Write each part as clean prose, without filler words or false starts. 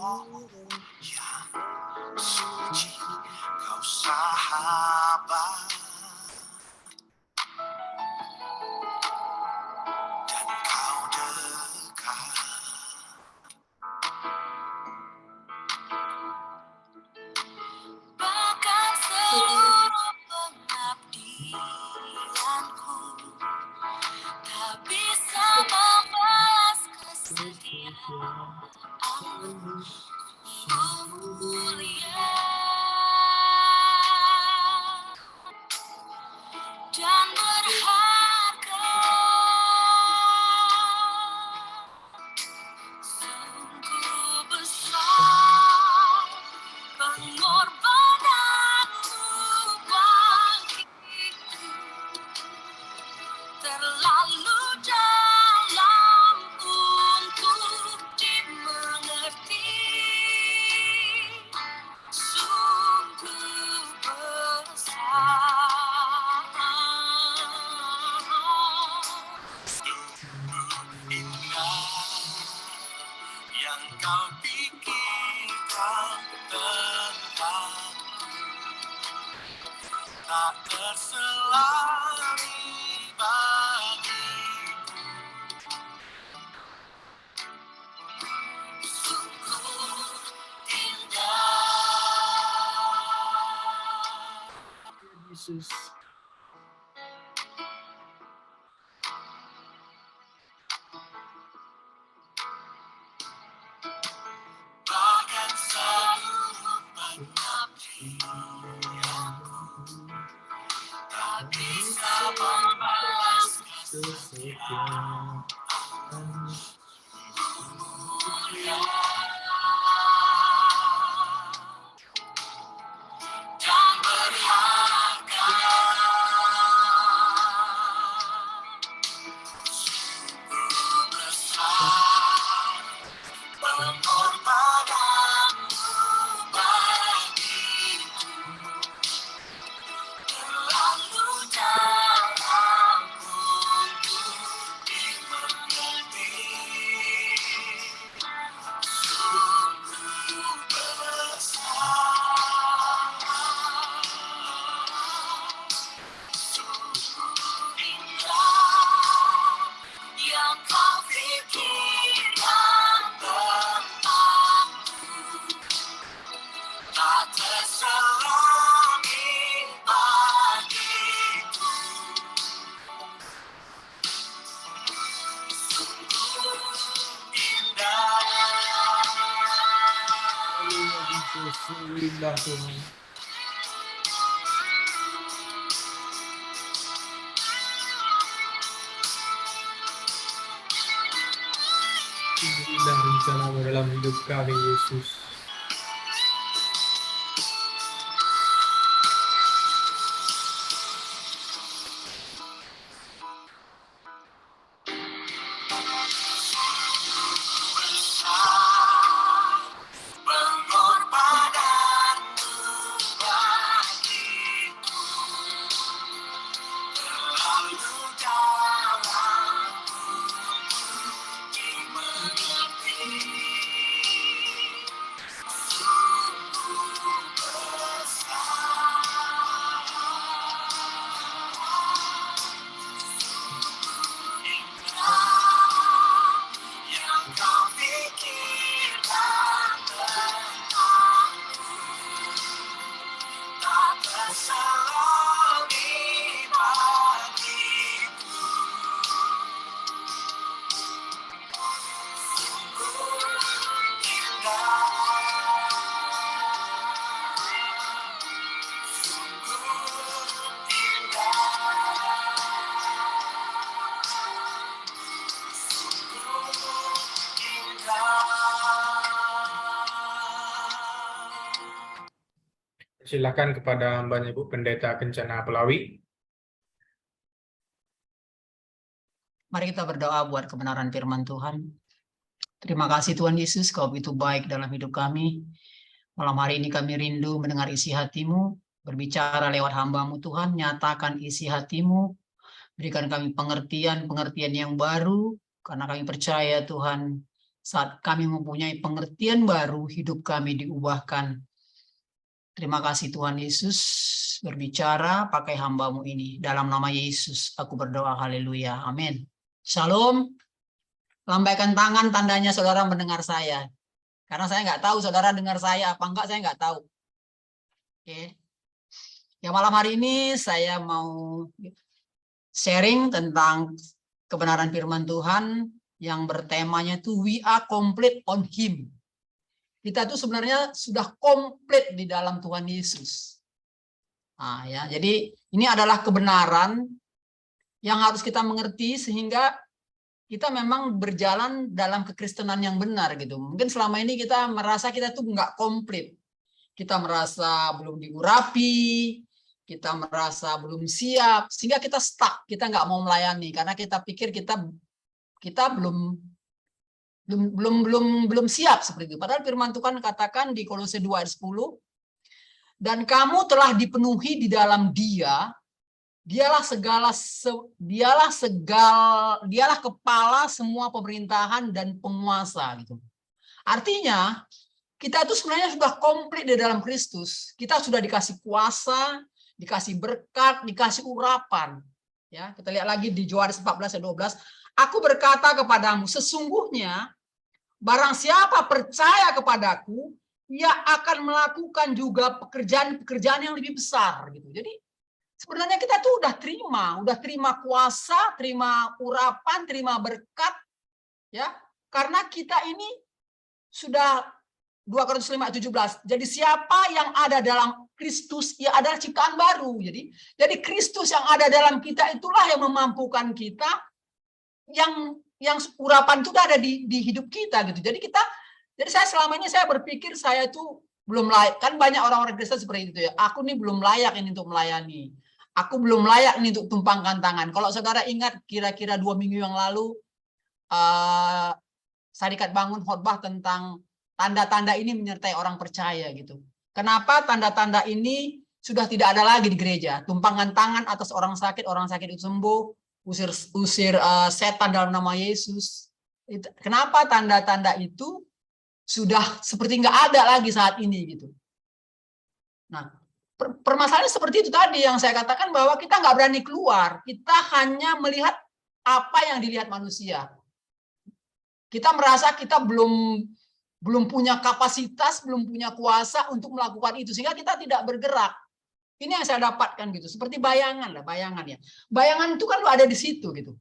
yang suci, Kau sahabat dan Kau dekat. Bahkan seluruh pengabdianku tak bisa membalas kesetiaanmu. Sungguh mulia dan berharga. Sungguh besar pengorbananmu bagiku, terlalu dalam untuk dimengerti. Sungguh besar, indah yang Kau pikirkan tentangku, tak terselami bagiku. Sungguh indah. Yesus. Bahkan seluruh pengabdianku tak bisa membalas kesetiaanmu. Mulia dan berharga. Sungguh besar pengorbananmu bagiku, terlalu dalam untuk dimengerti. Sungguh besar, sungguh indah yang Kau pikirkan tentangku, tak terselami bagiku. Sungguh indah. Sungguh indah Tuhan. Indah rencana-Mu dalam hidup kami, Yesus. Pengorbananmu bagiku, terlalu dalam untuk dimengerti. Sungguh besar, indah yang Kau pikirkan tentangku, tak terselami bagiku. Sungguh indah, sungguh indah. Silakan kepada hamba Ibu Pendeta Kencana Pelawi. Mari kita berdoa buat kebenaran firman Tuhan. Terima kasih Tuhan Yesus, Kau begitu baik dalam hidup kami. Malam hari ini kami rindu mendengar isi hati-Mu, berbicara lewat hamba-Mu Tuhan, nyatakan isi hati-Mu, berikan kami pengertian yang baru, karena kami percaya Tuhan, Saat kami mempunyai pengertian baru, hidup kami diubahkan. Terima kasih Tuhan Yesus, berbicara pakai hamba-Mu ini. Dalam nama Yesus aku berdoa, haleluya, amin. Shalom. Lambaikan tangan tandanya saudara mendengar saya. Karena saya nggak tahu saudara dengar saya apa enggak, saya nggak tahu. Oke. Ya, malam hari ini saya mau sharing tentang kebenaran firman Tuhan yang bertemanya itu we are complete on Him. Kita tuh sebenarnya sudah komplit di dalam Tuhan Yesus. Nah, ya, jadi ini adalah kebenaran yang harus kita mengerti sehingga kita memang berjalan dalam kekristenan yang benar gitu. Mungkin selama ini kita merasa kita tuh nggak komplit. Kita merasa belum diurapi, kita merasa belum siap, sehingga kita stuck, kita nggak mau melayani karena kita pikir kita belum siap seperti itu. Padahal firman Tuhan katakan di Kolose 2 ayat 10, dan kamu telah dipenuhi di dalam Dia, dialah kepala semua pemerintahan dan penguasa gitu. Artinya kita itu sebenarnya sudah komplit di dalam Kristus. Kita sudah dikasih kuasa, dikasih berkat, dikasih urapan. Ya, kita lihat lagi di Yohanes 14 ayat 12. Aku berkata kepadamu, sesungguhnya barang siapa percaya kepadaku, ia akan melakukan juga pekerjaan-pekerjaan yang lebih besar gitu. Jadi sebenarnya kita tuh udah terima kuasa, terima urapan, terima berkat, ya. Karena kita ini sudah 2 Korintus 5 ayat 17. Jadi siapa yang ada dalam Kristus, ia adalah ciptaan baru. Jadi Kristus yang ada dalam kita itulah yang memampukan kita, yang urapan itu udah ada di hidup kita gitu. Jadi saya selama ini saya berpikir saya itu belum layak. Kan banyak orang-orang Kristen seperti itu ya. Aku nih belum layak ini untuk melayani. Aku belum layak nih untuk tumpangkan tangan. Kalau saudara ingat kira-kira 2 minggu yang lalu Syarikat Bangun khotbah tentang tanda-tanda ini menyertai orang percaya gitu. Kenapa tanda-tanda ini sudah tidak ada lagi di gereja? Tumpangan tangan atas orang sakit itu sembuh, usir setan dalam nama Yesus. Kenapa tanda-tanda itu sudah seperti nggak ada lagi saat ini gitu? Nah, permasalahannya seperti itu tadi yang saya katakan bahwa kita nggak berani keluar, kita hanya melihat apa yang dilihat manusia. Kita merasa kita belum punya kapasitas, belum punya kuasa untuk melakukan itu, sehingga kita tidak bergerak. Ini yang saya dapatkan gitu, seperti bayangan lah, bayangan ya. Bayangan itu kan ada di situ gitu.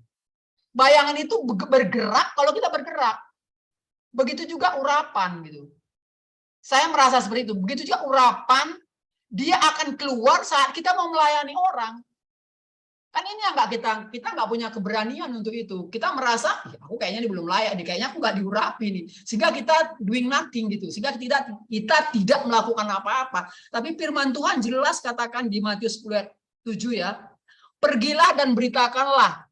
Bayangan itu bergerak kalau kita bergerak. Begitu juga urapan gitu. Saya merasa seperti itu. Begitu juga urapan, dia akan keluar saat kita mau melayani orang. Kan ini yang kita nggak punya keberanian untuk itu. Kita merasa aku kayaknya belum layak, kayaknya aku nggak diurapi nih. Sehingga kita doing nothing gitu. Sehingga kita tidak melakukan apa-apa. Tapi firman Tuhan jelas katakan di Matius 10:7 ya. Pergilah dan beritakanlah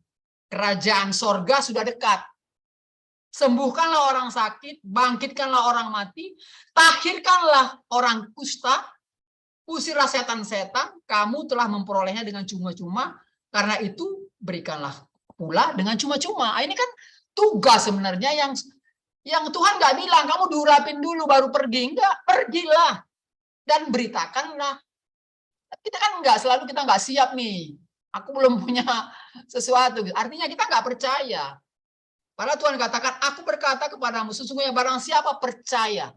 kerajaan sorga sudah dekat. Sembuhkanlah orang sakit, bangkitkanlah orang mati, tahirkanlah orang kusta, usirlah setan-setan, kamu telah memperolehnya dengan cuma-cuma. Karena itu berikanlah pula dengan cuma-cuma. Ini kan tugas sebenarnya yang Tuhan nggak bilang kamu diurapin dulu baru pergi. Enggak, pergilah dan beritakanlah. Kita kan selalu kita nggak siap nih. Aku belum punya sesuatu. Artinya kita nggak percaya. Padahal Tuhan katakan, aku berkata kepadamu, sesungguhnya barang siapa percaya.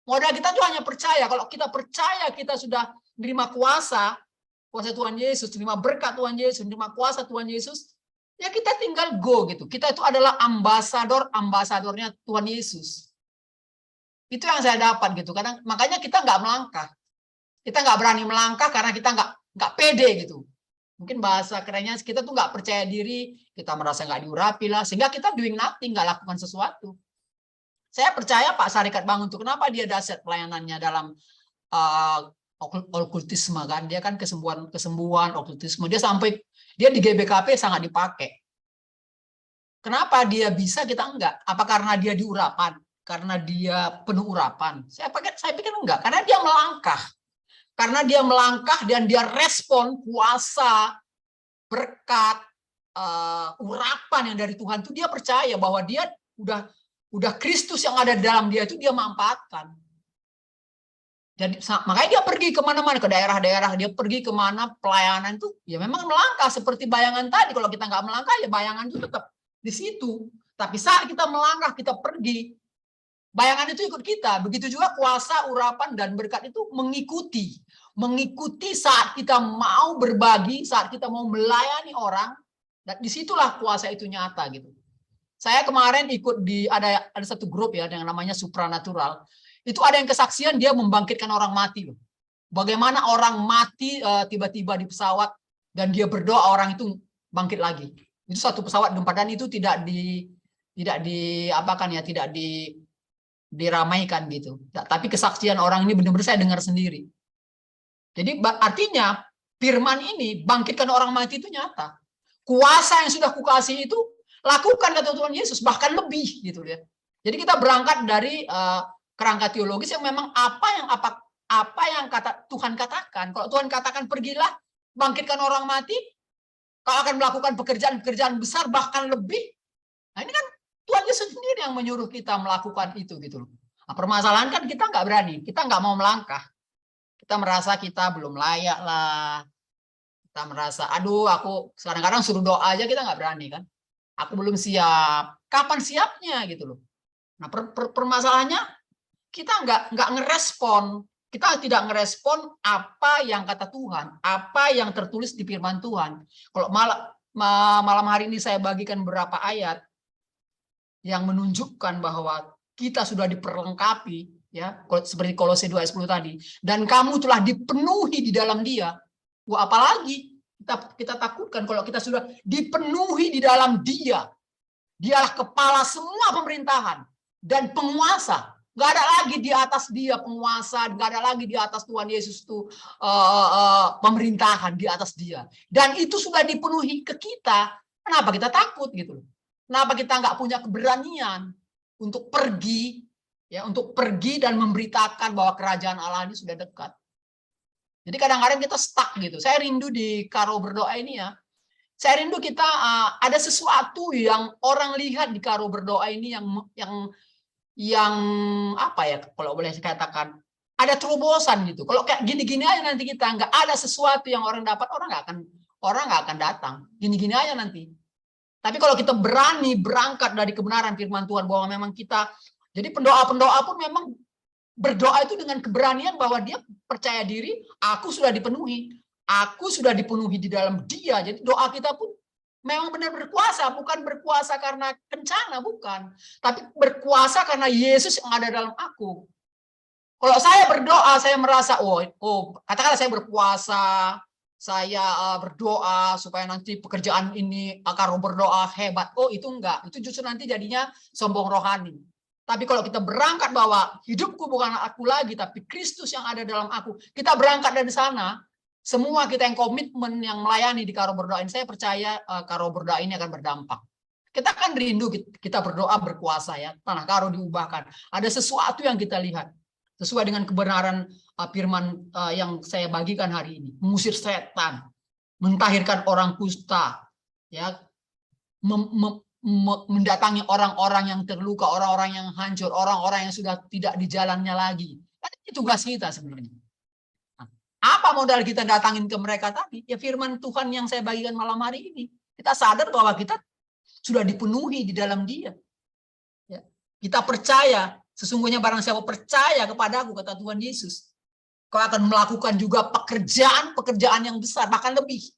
Modal kita tuh hanya percaya. Kalau kita percaya kita sudah menerima kuasa Tuhan Yesus, terima berkat Tuhan Yesus, terima kuasa Tuhan Yesus, ya kita tinggal go gitu. Kita itu adalah ambasadornya Tuhan Yesus. Itu yang saya dapat gitu. Makanya kita nggak melangkah. Kita nggak berani melangkah karena kita nggak pede gitu. Mungkin bahasa kerennya kita tuh nggak percaya diri, kita merasa nggak diurapi lah, sehingga kita doing nothing, nggak lakukan sesuatu. Saya percaya Pak Syarikat Bangun itu kenapa dia dahsyat pelayanannya dalam okultisme kan, dia kan kesembuhan okultisme, dia di GBKP sangat dipakai. Kenapa dia bisa kita enggak? Apa karena dia diurapan? Karena dia penuh urapan? Saya pikir enggak, karena dia melangkah. Karena dia melangkah dan dia respon kuasa, berkat, urapan yang dari Tuhan itu, dia percaya bahwa dia udah Udah Kristus yang ada dalam dia itu dia manfaatkan. Jadi makanya dia pergi kemana-mana, ke daerah-daerah, dia pergi kemana pelayanan itu ya memang melangkah seperti bayangan tadi. Kalau kita nggak melangkah ya bayangan itu tetap di situ. Tapi saat kita melangkah, kita pergi, bayangan itu ikut kita. Begitu juga kuasa, urapan, dan berkat itu mengikuti. Mengikuti saat kita mau berbagi, saat kita mau melayani orang, dan disitulah kuasa itu nyata gitu. Saya kemarin ikut di ada satu grup ya yang namanya Supranatural. Itu ada yang kesaksian dia membangkitkan orang mati loh. Bagaimana orang mati tiba-tiba di pesawat dan dia berdoa orang itu bangkit lagi. Itu satu pesawat gempa dan itu tidak diramaikan gitu. Tapi kesaksian orang ini benar-benar saya dengar sendiri. Jadi artinya firman ini bangkitkan orang mati itu nyata. Kuasa yang sudah kukasih itu lakukan kata Tuhan Yesus, bahkan lebih gitu ya. Jadi kita berangkat dari kerangka teologis yang memang apa yang kata Tuhan katakan. Kalau Tuhan katakan pergilah, bangkitkan orang mati, kau akan melakukan pekerjaan-pekerjaan besar bahkan lebih. Nah ini kan Tuhan Yesus sendiri yang menyuruh kita melakukan itu gitu loh. Nah, permasalahan kan kita nggak berani, kita nggak mau melangkah. Kita merasa kita belum layak lah. Kita merasa, aduh aku kadang-kadang suruh doa aja kita nggak berani kan. Aku belum siap. Kapan siapnya gitu loh. Nah permasalahannya kita nggak ngerespon, kita tidak ngerespon apa yang kata Tuhan, apa yang tertulis di firman Tuhan. Kalau malam hari ini saya bagikan beberapa ayat yang menunjukkan bahwa kita sudah diperlengkapi, ya seperti Kolose 2:10 tadi, dan kamu telah dipenuhi di dalam Dia. Wah, apalagi kita takutkan kalau kita sudah dipenuhi di dalam Dia. Dialah kepala semua pemerintahan dan penguasa. Gak ada lagi di atas dia penguasa, gak ada lagi di atas Tuhan Yesus itu pemerintahan di atas dia. Dan itu sudah dipenuhi ke kita. Kenapa kita takut gitu? Kenapa kita nggak punya keberanian untuk pergi, ya, untuk pergi dan memberitakan bahwa kerajaan Allah ini sudah dekat. Jadi kadang-kadang kita stuck gitu. Saya rindu di Karo Berdoa ini ya. Saya rindu kita ada sesuatu yang orang lihat di Karo Berdoa ini yang apa ya, kalau boleh saya katakan ada terobosan gitu. Kalau kayak gini-gini aja nanti kita nggak ada sesuatu yang orang dapat, orang nggak akan datang. Gini-gini aja nanti. Tapi kalau kita berani berangkat dari kebenaran firman Tuhan bahwa memang kita, jadi pendoa-pendoa pun memang berdoa itu dengan keberanian bahwa dia percaya diri, aku sudah dipenuhi di dalam Dia. Jadi doa kita pun memang benar berkuasa, bukan berkuasa karena kencana, bukan. Tapi berkuasa karena Yesus yang ada dalam aku. Kalau saya berdoa, saya merasa, katakanlah saya berpuasa, saya berdoa supaya nanti pekerjaan ini akan berdoa hebat. Oh, itu enggak. Itu justru nanti jadinya sombong rohani. Tapi kalau kita berangkat bahwa hidupku bukan aku lagi, tapi Kristus yang ada dalam aku. Kita berangkat dari sana. Semua kita yang komitmen yang melayani di Karo Berdoa ini, saya percaya Karo Berdoa ini akan berdampak. Kita kan rindu kita berdoa berkuasa ya, tanah Karo diubahkan. Ada sesuatu yang kita lihat sesuai dengan kebenaran firman yang saya bagikan hari ini. Mengusir setan, mentahirkan orang kusta, ya, mendatangi orang-orang yang terluka, orang-orang yang hancur, orang-orang yang sudah tidak di jalannya lagi. Kan itu tugas kita sebenarnya. Apa modal kita datangin ke mereka tadi? Ya firman Tuhan yang saya bagikan malam hari ini. Kita sadar bahwa kita sudah dipenuhi di dalam Dia. Ya. Kita percaya, sesungguhnya barang siapa percaya kepadaku, kata Tuhan Yesus, kau akan melakukan juga pekerjaan yang besar, bahkan lebih.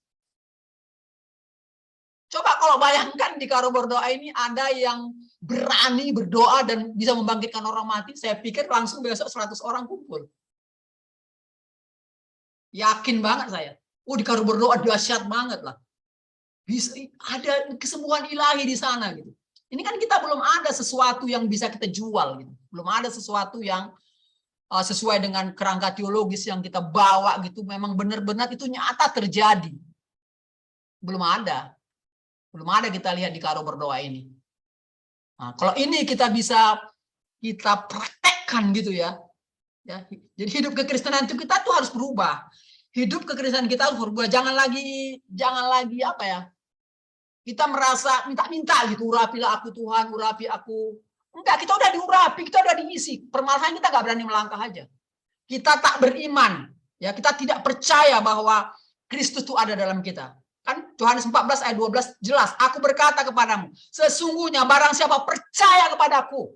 Coba kalau bayangkan di Karo Berdoa ini ada yang berani berdoa dan bisa membangkitkan orang mati, saya pikir langsung besok 100 orang kumpul. Yakin banget saya. Di Karo Berdoa dahsyat banget lah. Bisa ada kesembuhan ilahi di sana gitu. Ini kan kita belum ada sesuatu yang bisa kita jual gitu. Belum ada sesuatu yang sesuai dengan kerangka teologis yang kita bawa gitu. Memang benar-benar itu nyata terjadi. Belum ada. Belum ada kita lihat di Karo Berdoa ini. Nah, kalau ini kita bisa kita praktekkan gitu ya. Ya, jadi hidup kekristenan itu kita tuh harus berubah. Hidup kekristenan kita harus berubah. Jangan lagi apa ya? Kita merasa minta-minta gitu, urapilah aku Tuhan, urapi aku Enggak, kita udah diurapi, kita udah diisi. Permasalahan kita nggak berani melangkah aja. Kita tak beriman, ya, kita tidak percaya bahwa Kristus itu ada dalam kita. Kan Yohanes 14 ayat 12 jelas, aku berkata kepadamu, sesungguhnya barang siapa percaya kepadaku,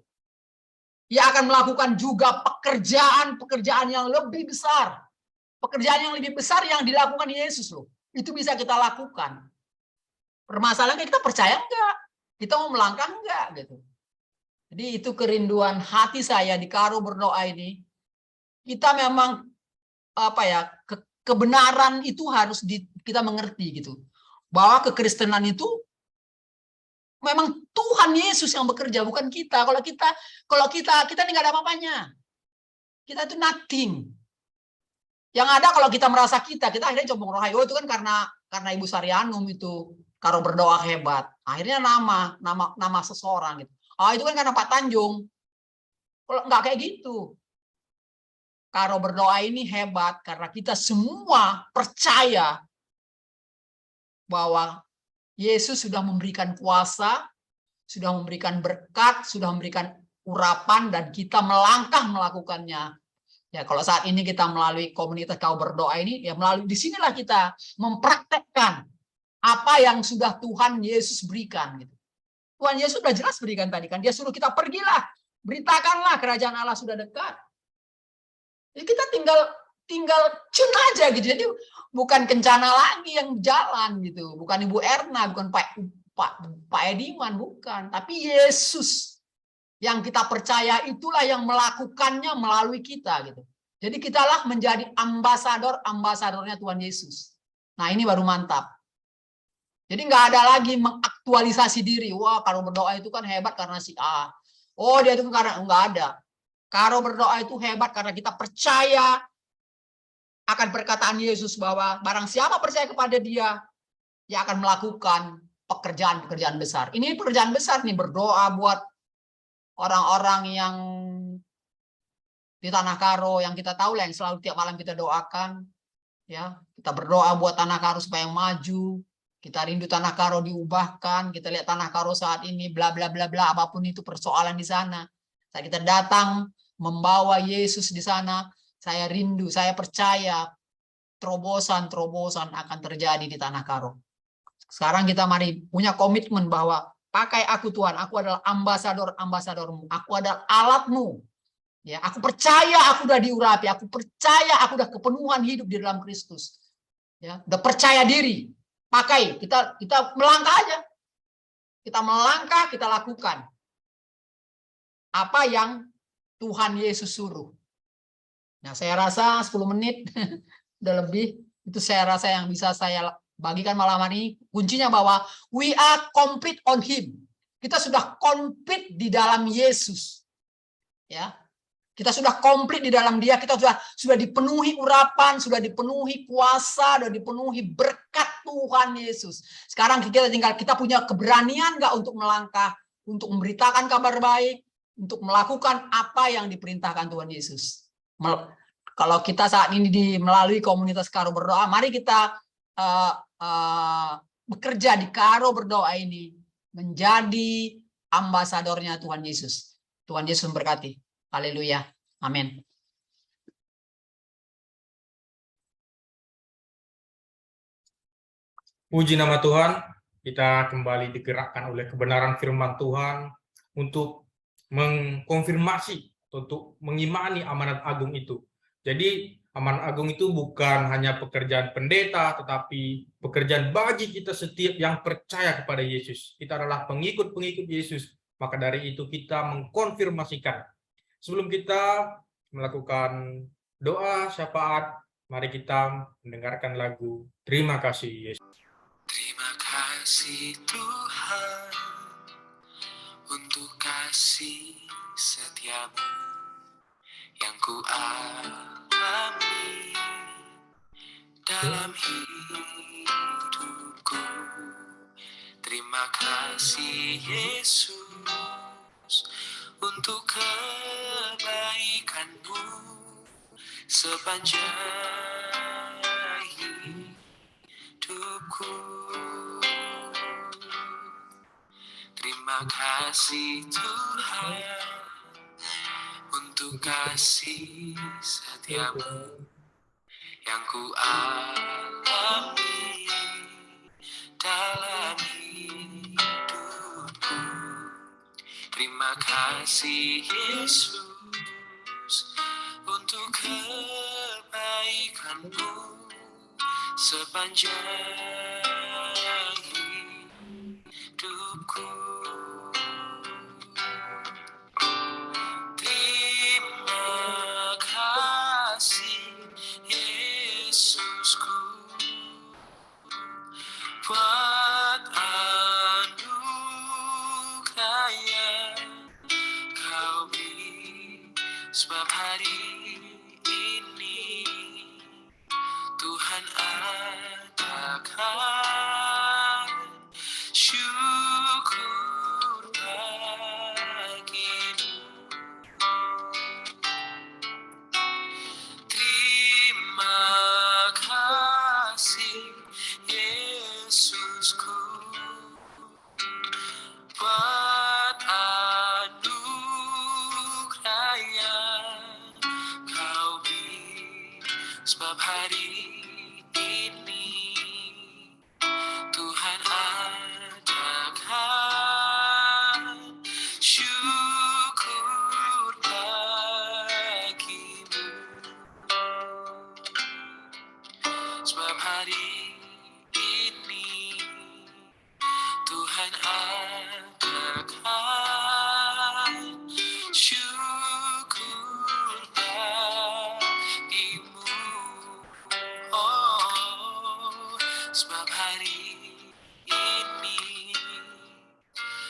ia akan melakukan juga pekerjaan-pekerjaan yang lebih besar. Pekerjaan yang lebih besar yang dilakukan Yesus loh. Itu bisa kita lakukan. Permasalahannya kita percaya enggak? Kita mau melangkah enggak gitu. Jadi itu kerinduan hati saya di Karo Berdoa ini. Kita memang kebenaran itu harus kita mengerti gitu. Bahwa kekristenan itu memang Tuhan Yesus yang bekerja, bukan kita. Kalau kita ini nggak ada apa-apanya. Kita itu nothing. Yang ada kalau kita merasa kita akhirnya coba rohai. Oh, itu kan karena Ibu Saryanum itu Karo Berdoa hebat. Akhirnya nama seseorang gitu. Oh, itu kan karena Pak Tanjung. Kalau nggak kayak gitu. Karo Berdoa ini hebat karena kita semua percaya bahwa Yesus sudah memberikan kuasa, sudah memberikan berkat, sudah memberikan urapan, dan kita melangkah melakukannya. Ya, kalau saat ini kita melalui komunitas Karo Berdoa ini, ya melalui disinilah kita mempraktekkan apa yang sudah Tuhan Yesus berikan. Gitu. Tuhan Yesus sudah jelas berikan tadi kan, dia suruh kita pergilah, beritakanlah kerajaan Allah sudah dekat. Jadi kita tinggal cun aja gitu. Jadi bukan Kencana lagi yang jalan gitu, bukan Ibu Erna, bukan Pak Ediman, bukan, tapi Yesus yang kita percaya itulah yang melakukannya melalui kita gitu. Jadi kitalah menjadi ambasadornya Tuhan Yesus. Nah, ini baru mantap. Jadi nggak ada lagi mengaktualisasi diri. Wah, kalau berdoa itu kan hebat karena si A. Oh, dia itu karena nggak ada. Karo Berdoa itu hebat karena kita percaya akan perkataan Yesus bahwa barang siapa percaya kepada dia, dia akan melakukan pekerjaan-pekerjaan besar. Ini pekerjaan besar nih, berdoa buat orang-orang yang di Tanah Karo, yang kita tahu lah, yang selalu tiap malam kita doakan. Ya, kita berdoa buat Tanah Karo supaya maju. Kita rindu Tanah Karo diubahkan. Kita lihat Tanah Karo saat ini, bla bla bla bla, apapun itu persoalan di sana. Saat kita datang membawa Yesus di sana, saya rindu, saya percaya terobosan akan terjadi di Tanah Karo. Sekarang kita mari punya komitmen bahwa pakai aku Tuhan, aku adalah ambasadormu, aku adalah alatmu. Ya, aku percaya aku udah diurapi, aku percaya aku udah kepenuhan hidup di dalam Kristus. Ya, udah percaya diri. Pakai, kita melangkah aja. Kita melangkah, kita lakukan apa yang Tuhan Yesus suruh. Nah, saya rasa 10 menit udah lebih, itu saya rasa yang bisa saya bagikan malam hari ini. Kuncinya bahwa we are complete on Him. Kita sudah complete di dalam Yesus. Ya. Kita sudah komplit di dalam Dia, kita sudah dipenuhi urapan, sudah dipenuhi kuasa, sudah dipenuhi berkat Tuhan Yesus. Sekarang kita punya keberanian nggak untuk melangkah, untuk memberitakan kabar baik, untuk melakukan apa yang diperintahkan Tuhan Yesus. Kalau kita saat ini melalui komunitas Karo Berdoa, mari kita bekerja di Karo Berdoa ini menjadi ambasadornya Tuhan Yesus. Tuhan Yesus memberkati. Haleluya. Amin. Puji nama Tuhan, kita kembali digerakkan oleh kebenaran firman Tuhan untuk mengkonfirmasi, untuk mengimani amanat agung itu. Jadi amanat agung itu bukan hanya pekerjaan pendeta, tetapi pekerjaan bagi kita setiap yang percaya kepada Yesus. Kita adalah pengikut-pengikut Yesus, maka dari itu kita mengkonfirmasikan. Sebelum kita melakukan doa syafaat, mari kita mendengarkan lagu Terima Kasih Yesus. Terima kasih Tuhan untuk kasih setiamu yang ku alami dalam hidupku. Terima kasih Yesus untuk kebaikanmu sepanjang hidupku. Terima Terima kasih Tuhan untuk kasih setiamu yang ku alami dalam hidupku. Terima kasih Yesus untuk kebaikanmu sepanjang hidupku. Terima kasih Yesusku buat anugerah yang Kau beri, sebab hari ini Tuhan adakan syukur bagimu. Terima kasih Yesusku buat anugerah yang Kau beri, sebab hari ini Tuhan adakan syukur bagimu. Sebab hari ini Tuhan adakan syukur bagimu. Oh, sebab hari ini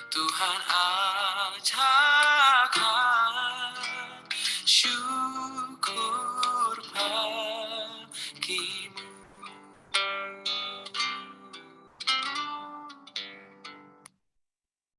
Tuhan ajarkan syukur bagi